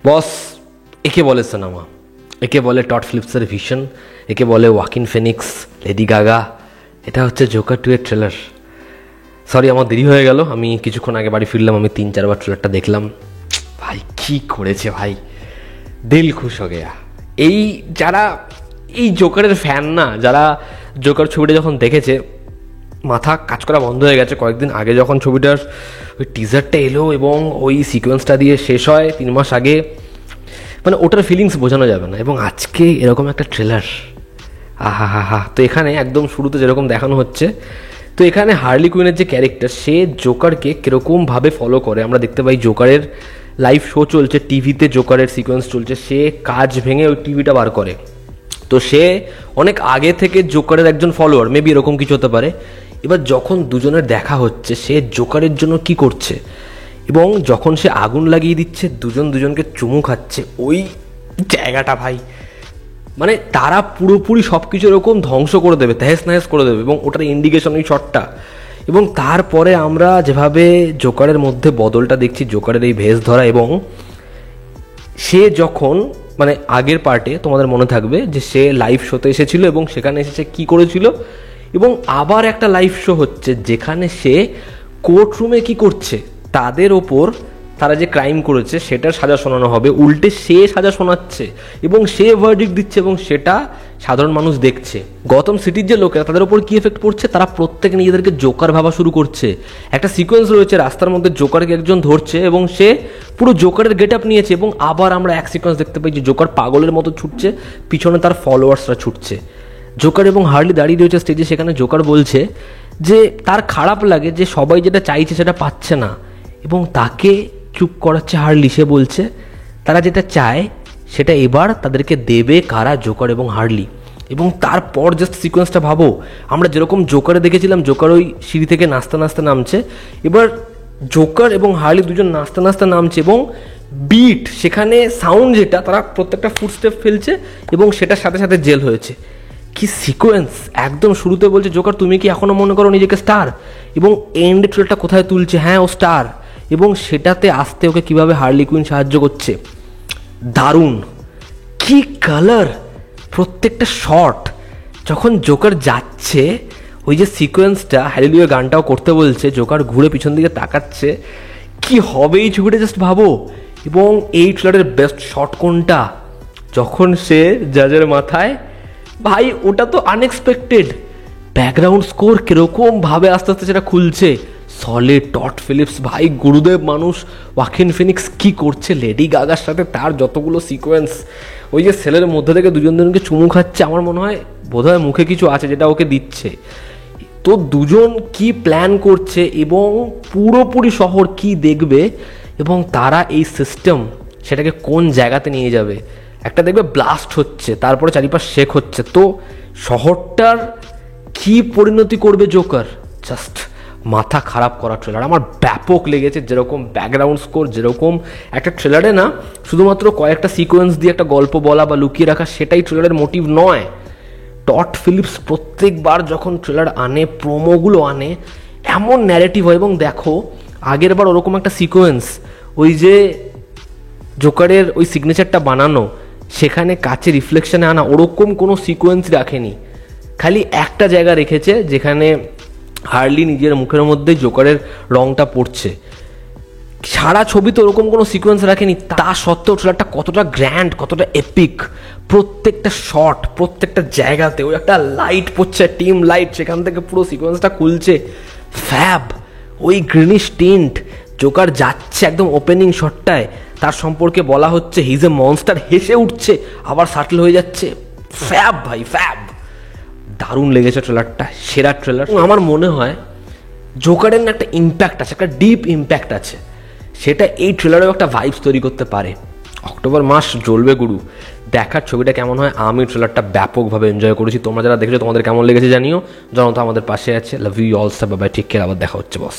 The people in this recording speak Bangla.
বস, একে বলে সিনেমা, একে বলে টড ফিলিপসের ভিশন, একে বলে ওয়াকিন ফিনিক্স, লেডি গাগা। এটা হচ্ছে জোকার 2 এর ট্রেলার। সরি, আমার দেরি হয়ে গেল, আমি কিছুক্ষণ আগে বাড়ি ফিরলাম, আমি 3-4 বার ট্রেলারটা দেখলাম। ভাই কি করেছে ভাই, দিল খুশ হয়ে গেয়া। এই যারা এই জোকারের ফ্যান না, যারা জোকার ছবিটা যখন দেখেছে মাথা কাজ করা বন্ধ হয়ে গেছে। কয়েকদিন আগে যখন ছবিটার ওই টিজারটা এলো এবং ওই সিকোয়েন্সটা দিয়ে শেষ হয় 3 মাস আগে, মানে ওটার ফিলিংস বোঝানো যাবে না। এবং আজকে এরকম একটা ট্রেলার, আহা হা হা। তো এখানে একদম শুরুতে যেরকম দেখানো হচ্ছে, তো এখানে হার্লি কুইনের যে ক্যারেক্টার, সে জোকারকে কীরকমভাবে ফলো করে আমরা দেখতে পাই। জোকারের লাইভ শো চলছে টিভিতে, জোকারের সিকোয়েন্স চলছে, সে কাজ ভেঙে ওই টিভিটা বার করে। তো সে অনেক আগে থেকে জোকারের একজন ফলোয়ার, মেবি এরকম কিছু হতে পারে। এবার যখন দুজনের দেখা হচ্ছে, সে জোকারের জন্য কি করছে, এবং যখন সে আগুন লাগিয়ে দিচ্ছে, দুজনকে চুমু খাচ্ছে, ওই জায়গাটা ভাই, মানে তারা পুরোপুরি সব কিছু এরকম ধ্বংস করে দেবে, তহেস নহেস করে দেবে। এবং ওটার ইন্ডিকেশন ওই শটটা। এবং তারপরে আমরা যেভাবে জোকারের মধ্যে বদলটা দেখছি, জোকারের এই ভেস ধরা, এবং সে যখন মানে আগের পার্টে তোমাদের মনে থাকবে যে সে লাইভ শোতে এসেছিল এবং সেখানে এসে কি করেছিল, এবং আবার একটা লাইভ শো হচ্ছে যেখানে সে কোর্টরুমে কি করছে, তাদের ওপর তারা যে ক্রাইম করেছে সেটার সাজা শোনানো হবে, উল্টে সে সাজা শোনাচ্ছে এবং সে ভার্ডিক্ট দিচ্ছে, এবং সেটা সাধারণ মানুষ দেখছে। গথম সিটির যে লোকেরা, তাদের ওপর কি এফেক্ট পড়ছে, তারা প্রত্যেকে নিজেদেরকে জোকার ভাবা শুরু করছে। একটা সিকোয়েন্স রয়েছে রাস্তার মধ্যে, জোকারকে একজন ধরছে এবং সে পুরো জোকারের গেট আপ নিয়েছে, এবং আবার আমরা এক সিকোয়েন্স দেখতে পাই যে জোকার পাগলের মতো ছুটছে, পিছনে তার ফলোয়ার্সরা ছুটছে। জোকার এবং হার্লি দাঁড়িয়ে রয়েছে স্টেজে, সেখানে জোকার বলছে যে তার খারাপ লাগে যে সবাই যেটা চাইছে সেটা পাচ্ছে না, এবং তাকে চুপ করাচ্ছে হার্লি। সে বলছে তারা যেটা চায় সেটা এবার তাদেরকে দেবে কারা, জোকার এবং হার্লি। এবং তারপর জাস্ট সিকোয়েন্সটা ভাবো, আমরা যেরকম জোকারে দেখেছিলাম জোকার ওই সিঁড়ি থেকে নাচতে নাচতে নামছে, এবার জোকার এবং হার্লি দুজন নাচতে নাচতে নামছে, এবং বিট সেখানে সাউন্ড যেটা, তারা প্রত্যেকটা ফুটস্টেপ ফেলছে এবং সেটার সাথে সাথে জেল হয়েছে। কি সিকোয়েন্স! একদম শুরুতে বলছে জোকার তুমি কি এখনো মনে করো নিজেকে স্টার, এবং এন্ড ট্রেলটা কোথায় তুলছে, হ্যাঁ ও স্টার, এবং সেটাতে আসতে ওকে কিভাবে হার্লি কুইন সাহায্য করছে। দারুণ, কি কালার প্রত্যেকটা শট। যখন জোকার যাচ্ছে, ওই যে সিকোয়েন্সটা, হ্যালিলুয়া গানটাও করতে বলছে, জোকার ঘুরে পিছন দিকে তাকাচ্ছে, কি হবে এই ছবিটা জাস্ট ভাবো। এবং এই ট্রেলারের বেস্ট শট কোনটা, যখন সে জাজের মাথায়, ভাই ওটা তো আনএক্সপেক্টেড। ব্যাকগ্রাউন্ড স্কোর কিরকম ভাবে আস্তে আস্তে সেটা খুলছে, সলিড। টড ফিলিপস ভাই গুরুদেব মানুষ। ওয়াকিন ফিনিক্স কি করছে লেডি গাগার সাথে, তার যতগুলো সিকোয়েন্স, ওই যে সেলের মধ্যে থেকে দুজনকে চুমু খাচ্ছে, আমার মনে হয় বোধহয় মুখে কিছু আছে যেটা ওকে দিচ্ছে। তো দুজন কি প্ল্যান করছে এবং পুরোপুরি শহর কি দেখবে, এবং তারা এই সিস্টেম সেটাকে কোন জায়গাতে নিয়ে যাবে। একটা দেখবে ব্লাস্ট হচ্ছে, তারপরে চারিপাশ শেক হচ্ছে, তো শহরটার কি পরিণতি করবে জোকার, জাস্ট মাথা খারাপ করা ট্রেলার। আমার ব্যাপক লেগেছে, যেরকম ব্যাকগ্রাউন্ড স্কোর, যেরকম একটা ট্রেলারে না শুধুমাত্র কয়েকটা সিকোয়েন্স দিয়ে একটা গল্প বলা বা লুকিয়ে রাখা, সেটাই ট্রেলারের মোটিভ নয়। টড ফিলিপস প্রত্যেকবার যখন ট্রেলার আনে, প্রোমোগুলো আনে, এমন ন্যারেটিভ হয়। এবং দেখো আগের বার ওরকম একটা সিকোয়েন্স, ওই যে জোকারের ওই সিগনেচারটা বানানো, সেখানে কাছে রিফ্লেকশনে আনা, ওরকম কোনো সিকোয়েন্স রাখেনি। খালি একটা জায়গা রেখেছে যেখানে হার্লি নিজের মুখের মধ্যে জোকারের রংটা পড়ছে। সারা ছবিতে ওরকম কোনো সিকোয়েন্স রাখেনি। তা সত্ত্বেও ট্রেলারটা কতটা গ্র্যান্ড, কতটা এপিক, প্রত্যেকটা শট, প্রত্যেকটা জায়গাতে ওই একটা লাইট পড়ছে, টিম লাইট, সেখান থেকে পুরো সিকোয়েন্সটা খুলছে। ফ্যাব, ওই গ্রিনিশ টিন্ট, জোকার যাচ্ছে একদম ওপেনিং শটটায়, তার সম্পর্কে বলা হচ্ছে হি ইজ এ মনস্টার, হেসে উঠছে, আবার সাটল হয়ে যাচ্ছে। ফ্যাব ভাই, ফ্যাব। দারুণ লেগেছে ট্রেলারটা, সেরা ট্রেলার। আমার মনে হয় জোকারের না একটা ইম্প্যাক্ট আছে, একটা ডিপ ইম্প্যাক্ট আছে, সেটা এই ট্রেলারেও একটা ভাইবস তৈরি করতে পারে। অক্টোবর মাস জ্বলবে গুরু, দেখার ছবিটা কেমন হয়। আমি ট্রেলারটা ব্যাপকভাবে এনজয় করেছি। তোমরা যারা দেখেছো তোমাদের কেমন লেগেছে জানিও। জনতা আমাদের পাশে আছে। Love you all, bye, take care. আবার দেখা হচ্ছে বস।